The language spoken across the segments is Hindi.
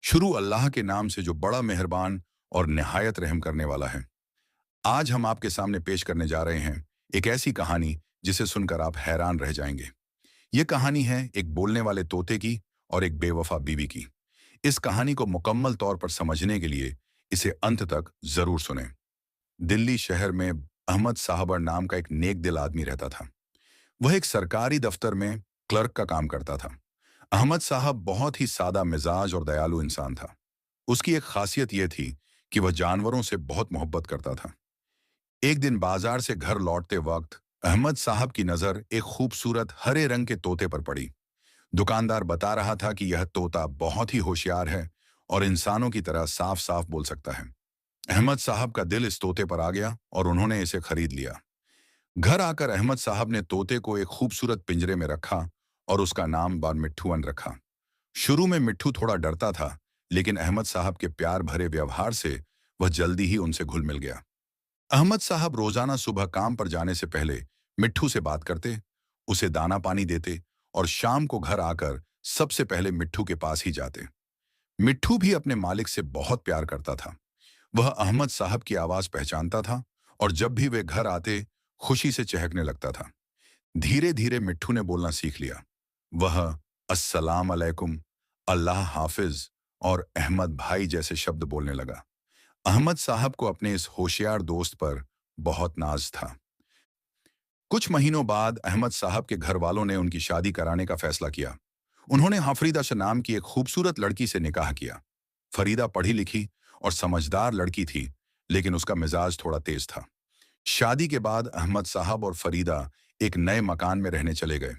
शुरू अल्लाह के नाम से जो बड़ा मेहरबान और निहायत रहम करने वाला है। आज हम आपके सामने पेश करने जा रहे हैं एक ऐसी कहानी जिसे सुनकर आप हैरान रह जाएंगे। ये कहानी है एक बोलने वाले तोते की और एक बेवफा बीवी की। इस कहानी को मुकम्मल तौर पर समझने के लिए इसे अंत तक जरूर सुनें। दिल्ली शहर में अहमद साहबर नाम का एक नेक दिल आदमी रहता था। वह एक सरकारी दफ्तर में क्लर्क का काम करता था। अहमद साहब बहुत ही सादा मिजाज और दयालु इंसान था। उसकी एक खासियत यह थी कि वह जानवरों से बहुत मोहब्बत करता था। एक दिन बाजार से घर लौटते वक्त अहमद साहब की नजर एक खूबसूरत हरे रंग के तोते पर पड़ी। दुकानदार बता रहा था कि यह तोता बहुत ही होशियार है और इंसानों की तरह साफ साफ बोल सकता है। अहमद साहब का दिल इस तोते पर आ गया और उन्होंने इसे खरीद लिया। घर आकर अहमद साहब ने तोते को एक खूबसूरत पिंजरे में रखा और उसका नाम बाद मिट्ठूअन रखा। शुरू में मिट्ठू थोड़ा डरता था, लेकिन अहमद साहब के प्यार भरे व्यवहार से वह जल्दी ही उनसे घुल मिल गया। अहमद साहब रोजाना सुबह काम पर जाने से पहले मिट्ठू से बात करते, उसे दाना पानी देते और शाम को घर आकर सबसे पहले मिट्ठू के पास ही जाते। मिट्ठू भी अपने मालिक से बहुत प्यार करता था। वह अहमद साहब की आवाज पहचानता था और जब भी वे घर आते खुशी से चहकने लगता था। धीरे धीरे मिट्ठू ने बोलना सीख लिया। वह अस्सलाम अलैकुम, अल्लाह हाफिज और अहमद भाई जैसे शब्द बोलने लगा। अहमद साहब को अपने इस होशियार दोस्त पर बहुत नाज था। कुछ महीनों बाद अहमद साहब के घर वालों ने उनकी शादी कराने का फैसला किया। उन्होंने हफरीदा शाह नाम की एक खूबसूरत लड़की से निकाह किया। फरीदा पढ़ी लिखी और समझदार लड़की थी, लेकिन उसका मिजाज थोड़ा तेज था। शादी के बाद अहमद साहब और फरीदा एक नए मकान में रहने चले गए।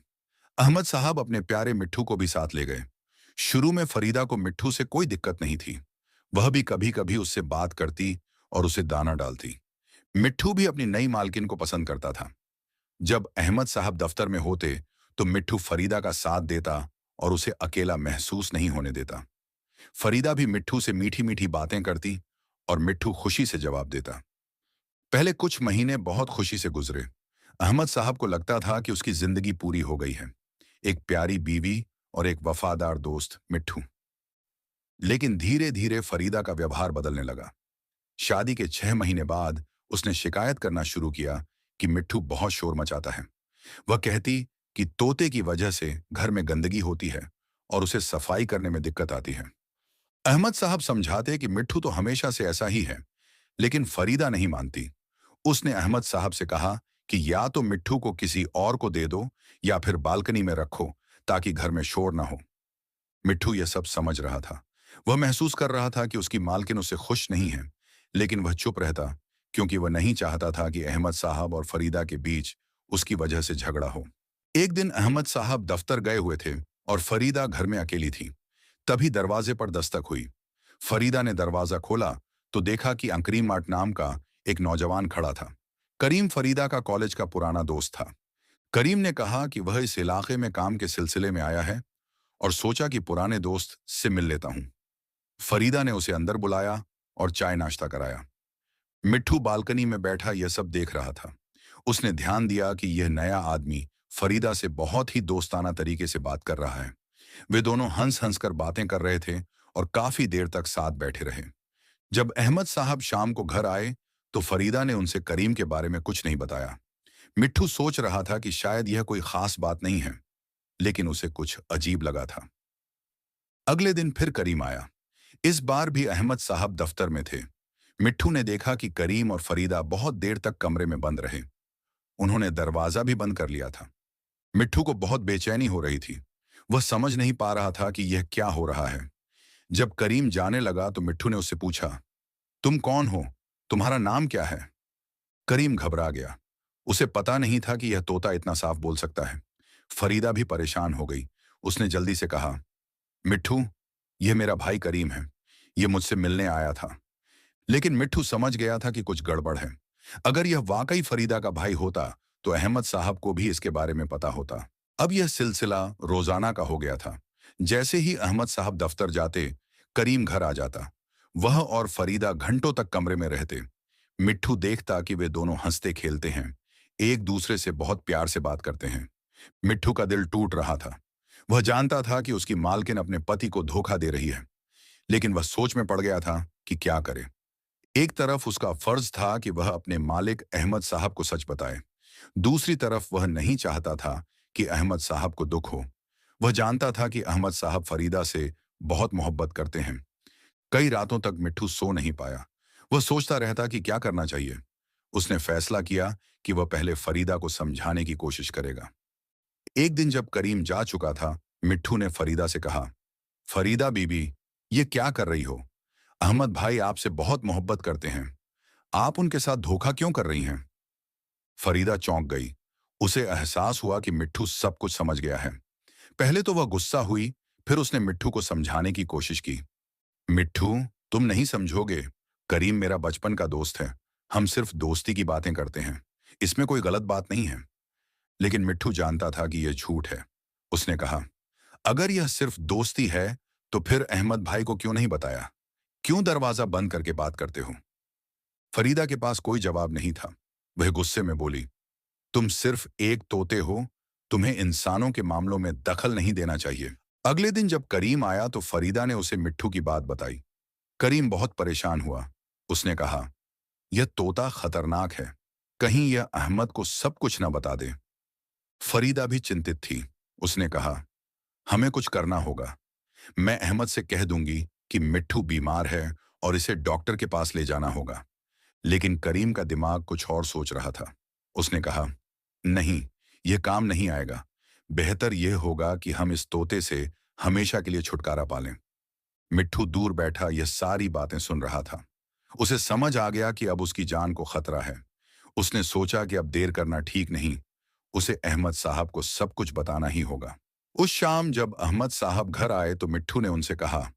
अहमद साहब अपने प्यारे मिट्ठू को भी साथ ले गए। शुरू में फरीदा को मिट्ठू से कोई दिक्कत नहीं थी। वह भी कभी कभी उससे बात करती और उसे दाना डालती। मिट्ठू भी अपनी नई मालकिन को पसंद करता था। जब अहमद साहब दफ्तर में होते तो मिट्ठू फरीदा का साथ देता और उसे अकेला महसूस नहीं होने देता। फरीदा भी मिट्ठू से मीठी मीठी बातें करती और मिट्ठू खुशी से जवाब देता। पहले कुछ महीने बहुत खुशी से गुजरे। अहमद साहब को लगता था कि उसकी जिंदगी पूरी हो गई है, एक प्यारी बीवी और एक वफादार दोस्त मिट्ठू। लेकिन धीरे धीरे फरीदा का व्यवहार बदलने लगा। शादी के 6 महीने बाद उसने शिकायत करना शुरू किया कि मिट्ठू बहुत शोर मचाता है। वह कहती कि तोते की वजह से घर में गंदगी होती है और उसे सफाई करने में दिक्कत आती है। अहमद साहब समझाते कि मिट्ठू तो हमेशा से ऐसा ही है, लेकिन फरीदा नहीं मानती। उसने अहमद साहब से कहा कि या तो मिट्ठू को किसी और को दे दो या फिर बालकनी में रखो ताकि घर में शोर ना हो। मिट्ठू यह सब समझ रहा था। वह महसूस कर रहा था कि उसकी मालकिन उससे खुश नहीं है, लेकिन वह चुप रहता क्योंकि वह नहीं चाहता था कि अहमद साहब और फरीदा के बीच उसकी वजह से झगड़ा हो। एक दिन अहमद साहब दफ्तर गए हुए थे और फरीदा घर में अकेली थी। तभी दरवाजे पर दस्तक हुई। फरीदा ने दरवाजा खोला तो देखा कि अंकरीम माट नाम का एक नौजवान खड़ा था। करीम फरीदा का कॉलेज का पुराना दोस्त था। करीम ने कहा कि वह इस इलाके में काम के सिलसिले में आया है और सोचा कि पुराने दोस्त से मिल लेता हूं। फरीदा ने उसे अंदर बुलाया और चाय नाश्ता कराया। मिट्ठू बालकनी में बैठा यह सब देख रहा था। उसने ध्यान दिया कि यह नया आदमी फरीदा से बहुत ही दोस्ताना तरीके से बात कर रहा है। वे दोनों हंस हंस कर बातें कर रहे थे और काफी देर तक साथ बैठे रहे। जब अहमद साहब शाम को घर आए तो फरीदा ने उनसे करीम के बारे में कुछ नहीं बताया। मिट्ठू सोच रहा था कि शायद यह कोई खास बात नहीं है, लेकिन उसे कुछ अजीब लगा था। अगले दिन फिर करीम आया। इस बार भी अहमद साहब दफ्तर में थे। मिट्ठू ने देखा कि करीम और फरीदा बहुत देर तक कमरे में बंद रहे। उन्होंने दरवाजा भी बंद कर लिया था। मिट्ठू को बहुत बेचैनी हो रही थी। वह समझ नहीं पा रहा था कि यह क्या हो रहा है। जब करीम जाने लगा तो मिट्ठू ने उससे पूछा, तुम कौन हो? तुम्हारा नाम क्या है? करीम घबरा गया। उसे पता नहीं था कि यह तोता इतना साफ बोल सकता है। फरीदा भी परेशान हो गई। उसने जल्दी से कहा, मिट्ठू, यह मेरा भाई करीम है। यह मुझसे मिलने आया था। लेकिन मिट्ठू समझ गया था कि कुछ गड़बड़ है। अगर यह वाकई फरीदा का भाई होता तो अहमद साहब को भी इसके बारे में पता होता। अब यह सिलसिला रोजाना का हो गया था। जैसे ही अहमद साहब दफ्तर जाते, करीम घर आ जाता। वह और फरीदा घंटों तक कमरे में रहते। मिट्ठू देखता कि वे दोनों हंसते खेलते हैं, एक दूसरे से बहुत प्यार से बात करते हैं। मिट्ठू का दिल टूट रहा था। वह जानता था कि उसकी मालकिन अपने पति को धोखा दे रही है, लेकिन वह सोच में पड़ गया था कि क्या करे। एक तरफ उसका फर्ज था कि वह अपने मालिक अहमद साहब को सच बताए। दूसरी तरफ वह नहीं चाहता था कि अहमद साहब को दुख हो। वह जानता था कि अहमद साहब फरीदा से बहुत मोहब्बत करते हैं। कई रातों तक मिट्ठू सो नहीं पाया। वह सोचता रहता कि क्या करना चाहिए। उसने फैसला किया कि वह पहले फरीदा को समझाने की कोशिश करेगा। एक दिन जब करीम जा चुका था, मिट्ठू ने फरीदा से कहा, फरीदा बीबी, ये क्या कर रही हो? अहमद भाई आपसे बहुत मोहब्बत करते हैं। आप उनके साथ धोखा क्यों कर रही हैं? फरीदा चौंक गई। उसे एहसास हुआ कि मिट्ठू सब कुछ समझ गया है। पहले तो वह गुस्सा हुई, फिर उसने मिट्ठू को समझाने की कोशिश की। मिट्ठू, तुम नहीं समझोगे। करीम मेरा बचपन का दोस्त है। हम सिर्फ दोस्ती की बातें करते हैं। इसमें कोई गलत बात नहीं है। लेकिन मिट्ठू जानता था कि यह झूठ है। उसने कहा, अगर यह सिर्फ दोस्ती है तो फिर अहमद भाई को क्यों नहीं बताया? क्यों दरवाजा बंद करके बात करते हो? फरीदा के पास कोई जवाब नहीं था। वह गुस्से में बोली, तुम सिर्फ एक तोते हो। तुम्हें इंसानों के मामलों में दखल नहीं देना चाहिए। अगले दिन जब करीम आया तो फरीदा ने उसे मिट्ठू की बात बताई। करीम बहुत परेशान हुआ। उसने कहा, यह तोता खतरनाक है। कहीं यह अहमद को सब कुछ न बता दे। फरीदा भी चिंतित थी। उसने कहा, हमें कुछ करना होगा। मैं अहमद से कह दूंगी कि मिट्ठू बीमार है और इसे डॉक्टर के पास ले जाना होगा। लेकिन करीम का दिमाग कुछ और सोच रहा था। उसने कहा, नहीं, यह काम नहीं आएगा। बेहतर यह होगा कि हम इस तोते से हमेशा के लिए छुटकारा पालें। मिट्ठू दूर बैठा यह सारी बातें सुन रहा था। उसे समझ आ गया कि अब उसकी जान को खतरा है। उसने सोचा कि अब देर करना ठीक नहीं। उसे अहमद साहब को सब कुछ बताना ही होगा। उस शाम जब अहमद साहब घर आए तो मिट्ठू ने उनसे कहा,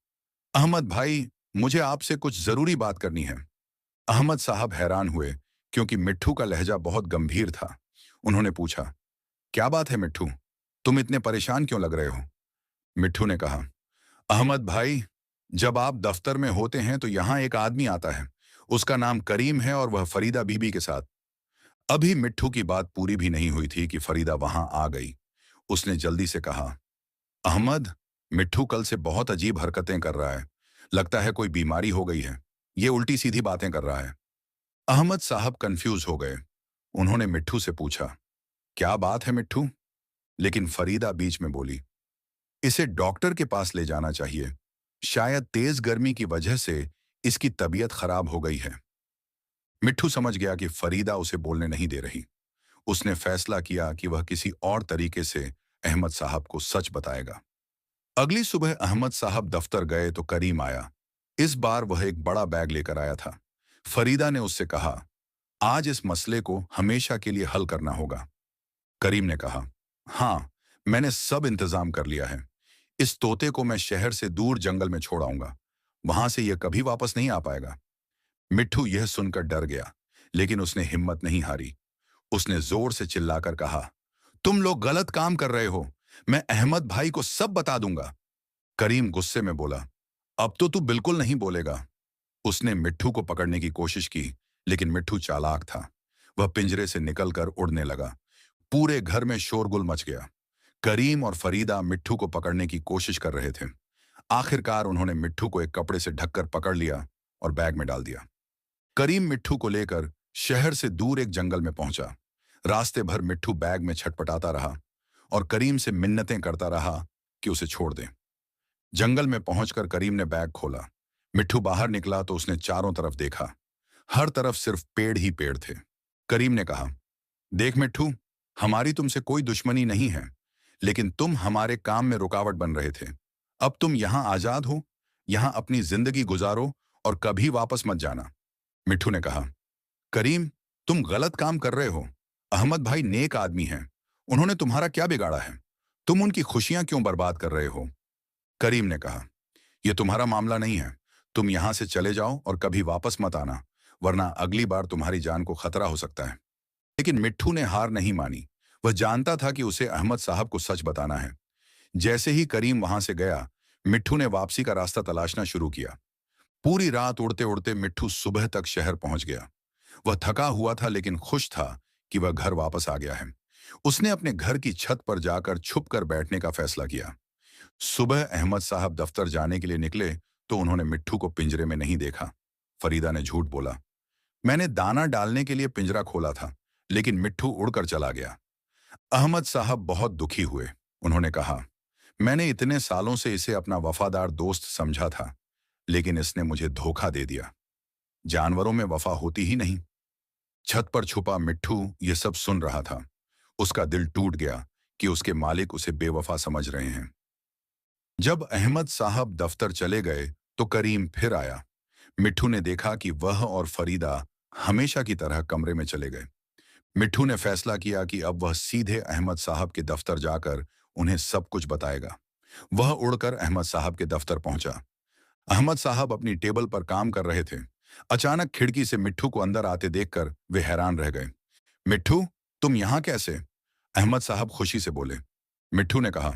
अहमद भाई, मुझे आपसे कुछ जरूरी बात करनी है। अहमद साहब हैरान हुए क्योंकि मिट्ठू का लहजा बहुत गंभीर था। उन्होंने पूछा, क्या बात है मिट्ठू? तुम इतने परेशान क्यों लग रहे हो? मिट्ठू ने कहा, अहमद भाई, जब आप दफ्तर में होते हैं तो यहाँ एक आदमी आता है। उसका नाम करीम है और वह फरीदा बीबी के साथ। अभी मिट्ठू की बात पूरी भी नहीं हुई थी कि फरीदा वहां आ गई। उसने जल्दी से कहा, अहमद, मिट्ठू कल से बहुत अजीब हरकतें कर रहा है। लगता है कोई बीमारी हो गई है। ये उल्टी सीधी बातें कर रहा है। अहमद साहब कंफ्यूज हो गए। उन्होंने मिट्ठू से पूछा, क्या बात है मिट्ठू? लेकिन फरीदा बीच में बोली, इसे डॉक्टर के पास ले जाना चाहिए। शायद तेज गर्मी की वजह से इसकी तबीयत खराब हो गई है। मिट्ठू समझ गया कि फरीदा उसे बोलने नहीं दे रही। उसने फैसला किया कि वह किसी और तरीके से अहमद साहब को सच बताएगा। अगली सुबह अहमद साहब दफ्तर गए तो करीम आया। इस बार वह एक बड़ा बैग लेकर आया था। फरीदा ने उससे कहा, आज इस मसले को हमेशा के लिए हल करना होगा। करीम ने कहा, हाँ, मैंने सब इंतजाम कर लिया है। इस तोते को मैं शहर से दूर जंगल में छोड़ आऊंगा। वहां से यह कभी वापस नहीं आ पाएगा। मिट्ठू यह सुनकर डर गया, लेकिन उसने हिम्मत नहीं हारी। उसने जोर से चिल्लाकर कहा, तुम लोग गलत काम कर रहे हो। मैं अहमद भाई को सब बता दूंगा। करीम गुस्से में बोला, अब तो तू बिल्कुल नहीं बोलेगा। उसने मिट्ठू को पकड़ने की कोशिश की, लेकिन मिट्ठू चालाक था। वह पिंजरे से निकलकर उड़ने लगा। पूरे घर में शोरगुल मच गया। करीम और फरीदा मिट्ठू को पकड़ने की कोशिश कर रहे थे। आखिरकार उन्होंने मिट्ठू को एक कपड़े से ढककर पकड़ लिया और बैग में डाल दिया। करीम मिट्ठू को लेकर शहर से दूर एक जंगल में पहुंचा। रास्ते भर मिट्ठू बैग में छटपटाता रहा और करीम से मिन्नतें करता रहा कि उसे छोड़ दे। जंगल में पहुंचकर करीम ने बैग खोला। मिट्ठू बाहर निकला तो उसने चारों तरफ देखा। हर तरफ सिर्फ पेड़ ही पेड़ थे। करीम ने कहा, देख मिट्ठू, हमारी तुमसे कोई दुश्मनी नहीं है, लेकिन तुम हमारे काम में रुकावट बन रहे थे। अब तुम यहां आजाद हो। यहां अपनी जिंदगी गुजारो और कभी वापस मत जाना। मिट्ठू ने कहा, करीम, तुम गलत काम कर रहे हो। अहमद भाई नेक आदमी हैं। उन्होंने तुम्हारा क्या बिगाड़ा है? तुम उनकी खुशियां क्यों बर्बाद कर रहे हो? करीम ने कहा, यह तुम्हारा मामला नहीं है। तुम यहां से चले जाओ और कभी वापस मत आना, वरना अगली बार तुम्हारी जान को खतरा हो सकता है। लेकिन मिट्ठू ने हार नहीं मानी। वह जानता था कि उसे अहमद साहब को सच बताना है। जैसे ही करीम वहां से गया, मिट्ठू ने वापसी का रास्ता तलाशना शुरू किया। पूरी रात उड़ते उड़ते मिट्ठू सुबह तक शहर पहुंच गया। वह थका हुआ था लेकिन खुश था कि वह घर वापस आ गया है। उसने अपने घर की छत पर जाकर छुप कर बैठने का फैसला किया। सुबह अहमद साहब दफ्तर जाने के लिए निकले तो उन्होंने मिट्ठू को पिंजरे में नहीं देखा। फरीदा ने झूठ बोला, मैंने दाना डालने के लिए पिंजरा खोला था, लेकिन मिट्ठू उड़कर चला गया। अहमद साहब बहुत दुखी हुए। उन्होंने कहा, मैंने इतने सालों से इसे अपना वफादार दोस्त समझा था, लेकिन इसने मुझे धोखा दे दिया। जानवरों में वफा होती ही नहीं। छत पर छुपा मिट्ठू ये सब सुन रहा था। उसका दिल टूट गया कि उसके मालिक उसे बेवफा समझ रहे हैं। जब अहमद साहब दफ्तर चले गए तो करीम फिर आया। मिट्ठू ने देखा कि वह और फरीदा हमेशा की तरह कमरे में चले गए। मिट्ठू ने फैसला किया कि अब वह सीधे अहमद साहब के दफ्तर जाकर उन्हें सब कुछ बताएगा। वह उड़कर अहमद साहब के दफ्तर पहुंचा। अहमद साहब अपनी टेबल पर काम कर रहे थे। अचानक खिड़की से मिट्ठू को अंदर आते देखकर वे हैरान रह गए। मिट्ठू, तुम यहां कैसे? अहमद साहब खुशी से बोले। मिट्ठू ने कहा,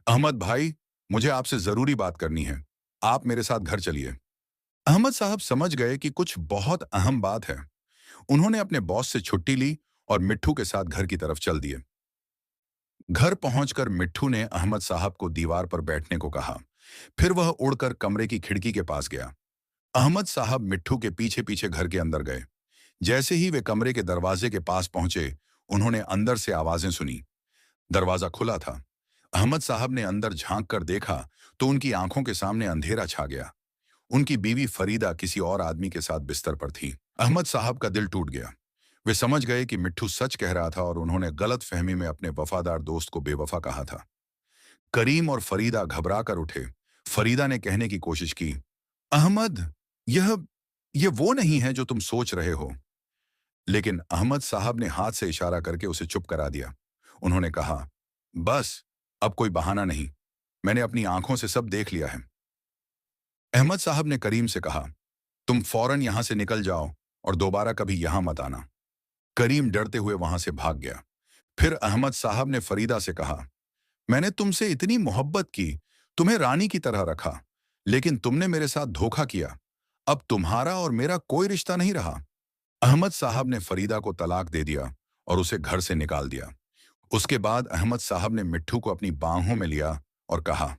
अहमद भाई, मुझे आपसे जरूरी बात करनी है। आप मेरे साथ घर चलिए। अहमद साहब समझ गए कि कुछ बहुत अहम बात है। उन्होंने अपने बॉस से छुट्टी ली और मिट्ठू के साथ घर की तरफ चल दिए। घर पहुंचकर मिट्ठू ने अहमद साहब को दीवार पर बैठने को कहा। फिर वह उड़कर कमरे की खिड़की के पास गया। अहमद साहब मिट्ठू के पीछे पीछे घर के अंदर गए। जैसे ही वे कमरे के दरवाजे के पास पहुंचे, उन्होंने अंदर से आवाजें सुनी। दरवाजा खुला था। अहमद साहब ने अंदर झांक कर देखा तो उनकी आंखों के सामने अंधेरा छा गया। उनकी बीवी फरीदा किसी और आदमी के साथ बिस्तर पर थी। अहमद साहब का दिल टूट गया। वे समझ गए कि मिट्ठू सच कह रहा था और उन्होंने गलत फहमी में अपने वफादार दोस्त को बेवफा कहा था। करीम और फरीदा घबरा कर उठे। फरीदा ने कहने की कोशिश की, अहमद, यह यह वो नहीं है जो तुम सोच रहे हो। लेकिन अहमद साहब ने हाथ से इशारा करके उसे चुप करा दिया। उन्होंने कहा, बस, अब कोई बहाना नहीं। मैंने अपनी आंखों से सब देख लिया है। अहमद साहब ने करीम से कहा, तुम फौरन यहां से निकल जाओ और दोबारा कभी यहां मत आना। करीम डरते हुए वहां से भाग गया। फिर अहमद साहब ने फरीदा से कहा, मैंने तुमसे इतनी मोहब्बत की, तुम्हें रानी की तरह रखा, लेकिन तुमने मेरे साथ धोखा किया। अब तुम्हारा और मेरा कोई रिश्ता नहीं रहा। अहमद साहब ने फरीदा को तलाक दे दिया और उसे घर से निकाल दिया। उसके बाद अहमद साहब ने मिट्ठू को अपनी बाहों में लिया और कहा,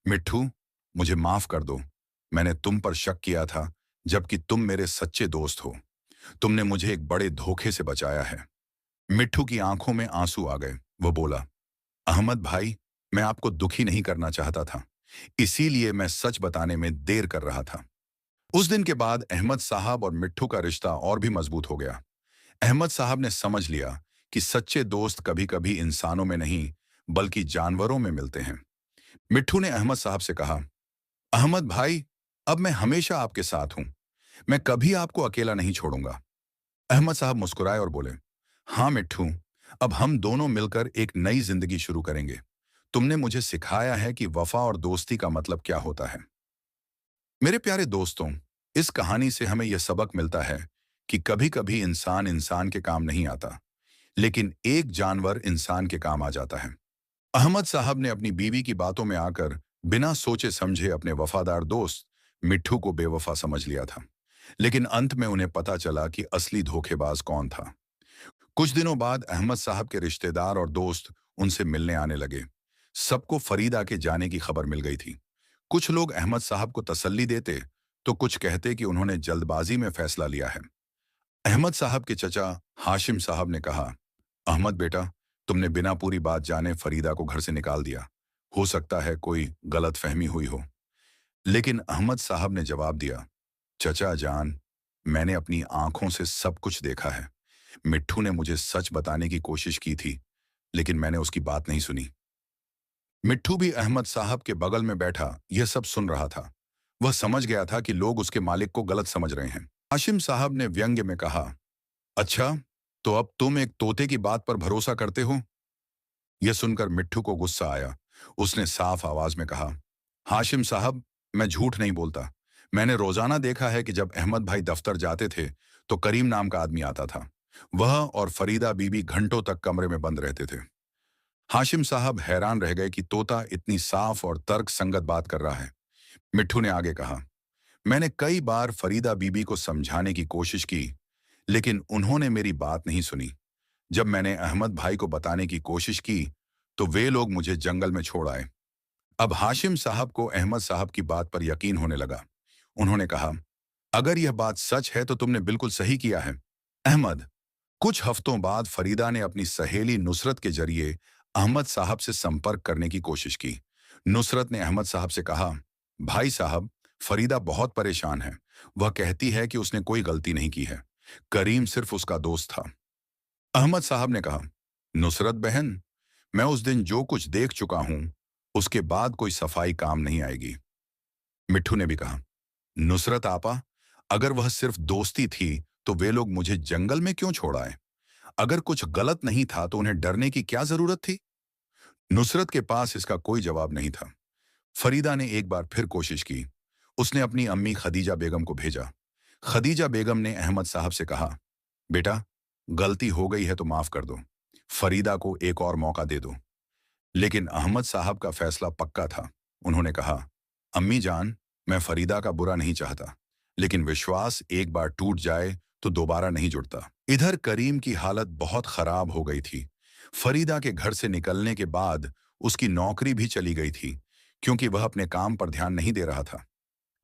मिट्ठू, मुझे माफ कर दो। मैंने तुम पर शक किया था, जबकि तुम मेरे सच्चे दोस्त हो। तुमने मुझे एक बड़े धोखे से बचाया है। मिट्ठू की आंखों में आंसू आ गए। वो बोला, अहमद भाई, मैं आपको दुखी नहीं करना चाहता था, इसीलिए मैं सच बताने में देर कर रहा था। उस दिन के बाद अहमद साहब और मिट्ठू का रिश्ता और भी मजबूत हो गया। अहमद साहब ने समझ लिया कि सच्चे दोस्त कभी कभी इंसानों में नहीं, बल्कि जानवरों में मिलते हैं। मिट्ठू ने अहमद साहब से कहा, अहमद भाई, अब मैं हमेशा आपके साथ हूं। मैं कभी आपको अकेला नहीं छोड़ूंगा। अहमद साहब मुस्कुराए और बोले, हाँ मिट्ठू, अब हम दोनों मिलकर एक नई जिंदगी शुरू करेंगे। तुमने मुझे सिखाया है कि वफा और दोस्ती का मतलब क्या होता है। मेरे प्यारे दोस्तों, इस कहानी से हमें यह सबक मिलता है कि कभी कभी इंसान इंसान के काम नहीं आता, लेकिन एक जानवर इंसान के काम आ जाता है। अहमद साहब ने अपनी बीवी की बातों में आकर बिना सोचे समझे अपने वफादार दोस्त मिट्ठू को बेवफा समझ लिया था, लेकिन अंत में उन्हें पता चला कि असली धोखेबाज कौन था। कुछ दिनों बाद अहमद साहब के रिश्तेदार और दोस्त उनसे मिलने आने लगे। सबको फरीदा के जाने की खबर मिल गई थी। कुछ लोग अहमद साहब को तसल्ली देते तो कुछ कहते कि उन्होंने जल्दबाजी में फैसला लिया है। अहमद साहब के चचा हाशिम साहब ने कहा, अहमद बेटा, तुमने बिना पूरी बात जाने फरीदा को घर से निकाल दिया। हो सकता है कोई गलत फहमी हुई हो। लेकिन अहमद साहब ने जवाब दिया, चचा जान, मैंने अपनी आंखों से सब कुछ देखा है। मिट्ठू ने मुझे सच बताने की कोशिश की थी, लेकिन मैंने उसकी बात नहीं सुनी। मिट्ठू भी अहमद साहब के बगल में बैठा यह सब सुन रहा था। वह समझ गया था कि लोग उसके मालिक को गलत समझ रहे हैं। हाशिम साहब ने व्यंग्य में कहा, अच्छा, तो अब तुम एक तोते की बात पर भरोसा करते हो? यह सुनकर मिट्ठू को गुस्सा आया। उसने साफ आवाज में कहा, हाशिम साहब, मैं झूठ नहीं बोलता। मैंने रोजाना देखा है कि जब अहमद भाई दफ्तर जाते थे तो करीम नाम का आदमी आता था। वह और फरीदा बीबी घंटों तक कमरे में बंद रहते थे। हाशिम साहब हैरान रह गए कि तोता इतनी साफ और तर्क संगत बात कर रहा है। मिट्ठू ने आगे कहा, मैंने कई बार फरीदा बीबी को समझाने की कोशिश की, लेकिन उन्होंने मेरी बात नहीं सुनी। जब मैंने अहमद भाई को बताने की कोशिश की तो वे लोग मुझे जंगल में छोड़ आए। अब हाशिम साहब को अहमद साहब की बात पर यकीन होने लगा। उन्होंने कहा, अगर यह बात सच है तो तुमने बिल्कुल सही किया है अहमद। कुछ हफ्तों बाद फरीदा ने अपनी सहेली नुसरत के जरिए अहमद साहब से संपर्क करने की कोशिश की। नुसरत ने अहमद साहब से कहा, भाई साहब, फरीदा बहुत परेशान है। वह कहती है कि उसने कोई गलती नहीं की है। करीम सिर्फ उसका दोस्त था। अहमद साहब ने कहा, नुसरत बहन, मैं उस दिन जो कुछ देख चुका हूं, उसके बाद कोई सफाई काम नहीं आएगी। मिट्ठू ने भी कहा, नुसरत आपा, अगर वह सिर्फ दोस्ती थी तो वे लोग मुझे जंगल में क्यों छोड़ आए? अगर कुछ गलत नहीं था तो उन्हें डरने की क्या जरूरत थी? नुसरत के पास इसका कोई जवाब नहीं था। फरीदा ने एक बार फिर कोशिश की। उसने अपनी अम्मी खदीजा बेगम को भेजा। खदीजा बेगम ने अहमद साहब से कहा, बेटा, गलती हो गई है तो माफ कर दो। फरीदा को एक और मौका दे दो। लेकिन अहमद साहब का फैसला पक्का था। उन्होंने कहा, अम्मी जान, मैं फरीदा का बुरा नहीं चाहता, लेकिन विश्वास एक बार टूट जाए तो दोबारा नहीं जुड़ता। इधर करीम की हालत बहुत खराब हो गई थी। फरीदा के घर से निकलने के बाद उसकी नौकरी भी चली गई थी, क्योंकि वह अपने काम पर ध्यान नहीं दे रहा था।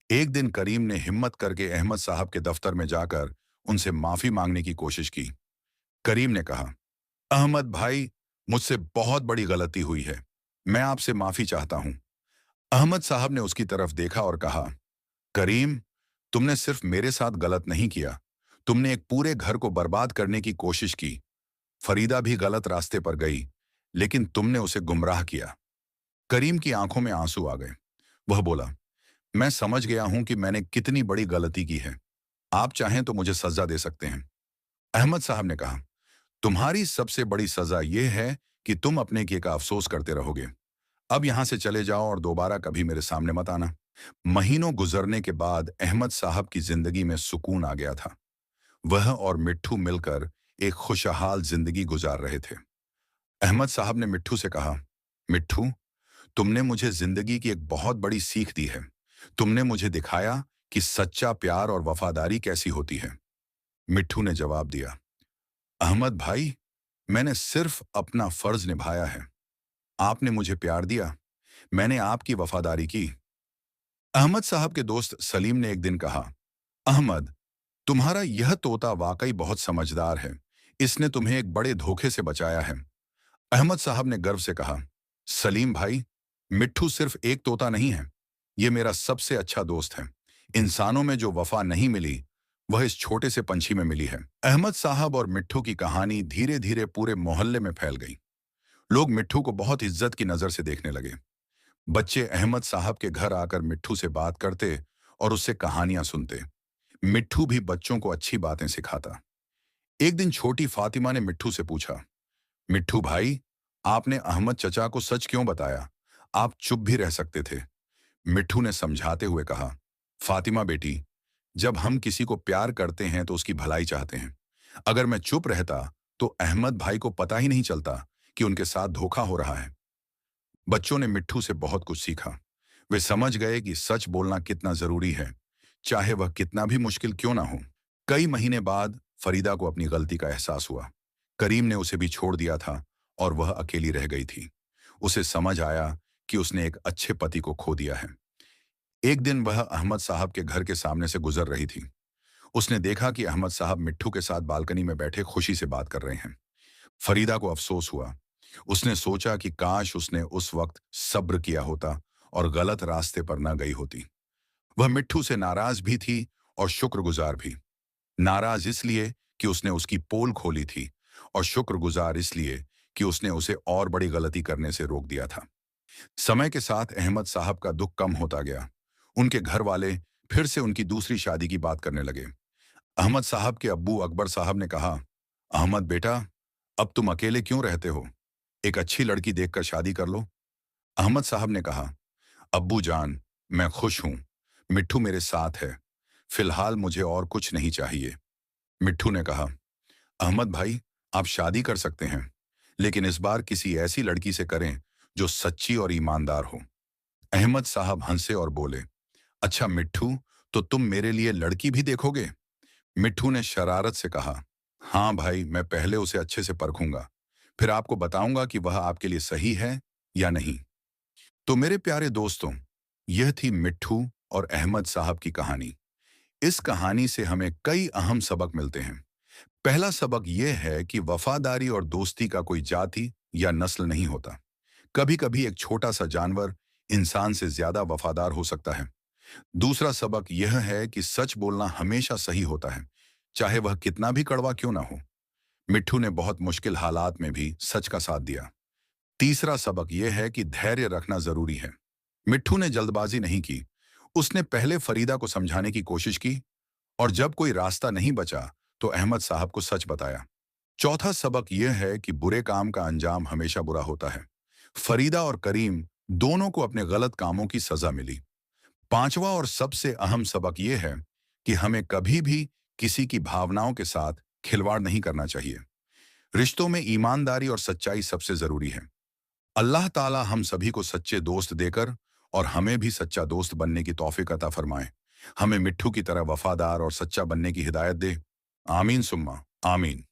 एक दिन करीम ने हिम्मत करके अहमद साहब के दफ्तर में जाकर उनसे माफी मांगने की कोशिश की। करीम ने कहा, अहमद भाई, मुझसे बहुत बड़ी गलती हुई है। मैं आपसे माफी चाहता हूं। अहमद साहब ने उसकी तरफ देखा और कहा, करीम, तुमने सिर्फ मेरे साथ गलत नहीं किया, तुमने एक पूरे घर को बर्बाद करने की कोशिश की। फरीदा भी गलत रास्ते पर गई, लेकिन तुमने उसे गुमराह किया। करीम की आंखों में आंसू आ गए। वह बोला, मैं समझ गया हूं कि मैंने कितनी बड़ी गलती की है। आप चाहें तो मुझे सजा दे सकते हैं। अहमद साहब ने कहा, तुम्हारी सबसे बड़ी सजा यह है कि तुम अपने किए का अफसोस करते रहोगे। अब यहां से चले जाओ और दोबारा कभी मेरे सामने मत आना। महीनों गुजरने के बाद अहमद साहब की जिंदगी में सुकून आ गया था। वह और मिट्ठू मिलकर एक खुशहाल जिंदगी गुजार रहे थे। अहमद साहब ने मिट्ठू से कहा, मिट्ठू, तुमने मुझे जिंदगी की एक बहुत बड़ी सीख दी है। तुमने मुझे दिखाया कि सच्चा प्यार और वफादारी कैसी होती है। मिट्ठू ने जवाब दिया, अहमद भाई, मैंने सिर्फ अपना फर्ज निभाया है। आपने मुझे प्यार दिया, मैंने आपकी वफादारी की। अहमद साहब के दोस्त सलीम ने एक दिन कहा, अहमद, तुम्हारा यह तोता वाकई बहुत समझदार है। इसने तुम्हें एक बड़े धोखे से बचाया है। अहमद साहब ने गर्व से कहा, सलीम भाई, मिट्ठू सिर्फ एक तोता नहीं है, ये मेरा सबसे अच्छा दोस्त है। इंसानों में जो वफा नहीं मिली, वह इस छोटे से पंछी में मिली है। अहमद साहब और मिट्ठू की कहानी धीरे धीरे पूरे मोहल्ले में फैल गई। लोग मिट्ठू को बहुत इज्जत की नजर से देखने लगे। बच्चे अहमद साहब के घर आकर मिट्ठू से बात करते और उससे कहानियां सुनते। मिट्ठू भी बच्चों को अच्छी बातें सिखाता। एक दिन छोटी फातिमा ने मिट्ठू से पूछा, मिट्ठू भाई, आपने अहमद चचा को सच क्यों बताया? आप चुप भी रह सकते थे। मिट्ठू ने समझाते हुए कहा, फातिमा बेटी, जब हम किसी को प्यार करते हैं तो उसकी भलाई चाहते हैं। अगर मैं चुप रहता तो अहमद भाई को पता ही नहीं चलता कि उनके साथ धोखा हो रहा है। बच्चों ने मिट्ठू से बहुत कुछ सीखा। वे समझ गए कि सच बोलना कितना जरूरी है, चाहे वह कितना भी मुश्किल क्यों ना हो। कई महीने बाद फरीदा को अपनी गलती का एहसास हुआ। करीम ने उसे भी छोड़ दिया था और वह अकेली रह गई थी। उसे समझ आया कि उसने एक अच्छे पति को खो दिया है। एक दिन वह अहमद साहब के घर के सामने से गुजर रही थी। उसने देखा कि अहमद साहब मिट्ठू के साथ बालकनी में बैठे खुशी से बात कर रहे हैं। फरीदा को अफसोस हुआ। उसने सोचा कि काश उसने उस वक्त सब्र किया होता और गलत रास्ते पर न गई होती। वह मिट्ठू से नाराज भी थी और शुक्रगुजार भी। नाराज इसलिए कि उसने उसकी पोल खोली थी, और शुक्रगुजार इसलिए कि उसने उसे और बड़ी गलती करने से रोक दिया था। समय के साथ अहमद साहब का दुख कम होता गया। उनके घर वाले फिर से उनकी दूसरी शादी की बात करने लगे। अहमद साहब के अब्बू अकबर साहब ने कहा, अहमद बेटा, अब तुम अकेले क्यों रहते हो? एक अच्छी लड़की देखकर शादी कर लो। अहमद साहब ने कहा, अब्बू जान, मैं खुश हूं। मिट्ठू मेरे साथ है। फिलहाल मुझे और कुछ नहीं चाहिए। मिट्ठू ने कहा, अहमद भाई, आप शादी कर सकते हैं, लेकिन इस बार किसी ऐसी लड़की से करें जो सच्ची और ईमानदार हो। अहमद साहब हंसे और बोले, अच्छा मिट्ठू, तो तुम मेरे लिए लड़की भी देखोगे? मिट्ठू ने शरारत से कहा, हाँ भाई, मैं पहले उसे अच्छे से परखूंगा, फिर आपको बताऊंगा कि वह आपके लिए सही है या नहीं। तो मेरे प्यारे दोस्तों, यह थी मिट्ठू और अहमद साहब की कहानी। इस कहानी से हमें कई अहम सबक मिलते हैं। पहला सबक यह है कि वफादारी और दोस्ती का कोई जाति या नस्ल नहीं होता। कभी कभी एक छोटा सा जानवर इंसान से ज्यादा वफादार हो सकता है। दूसरा सबक यह है कि सच बोलना हमेशा सही होता है, चाहे वह कितना भी कड़वा क्यों ना हो। मिट्ठू ने बहुत मुश्किल हालात में भी सच का साथ दिया। तीसरा सबक यह है कि धैर्य रखना जरूरी है। मिट्ठू ने जल्दबाजी नहीं की। उसने पहले फरीदा को समझाने की कोशिश की और जब कोई रास्ता नहीं बचा तो अहमद साहब को सच बताया। चौथा सबक यह है कि बुरे काम का अंजाम हमेशा बुरा होता है। फरीदा और करीम दोनों को अपने गलत कामों की सजा मिली। पांचवा और सबसे अहम सबक यह है कि हमें कभी भी किसी की भावनाओं के साथ खिलवाड़ नहीं करना चाहिए। रिश्तों में ईमानदारी और सच्चाई सबसे जरूरी है। अल्लाह ताला हम सभी को सच्चे दोस्त देकर और हमें भी सच्चा दोस्त बनने की तौफीक अता फरमाए। हमें मिट्ठू की तरह वफादार और सच्चा बनने की हिदायत दे। आमीन सुम्मा आमीन।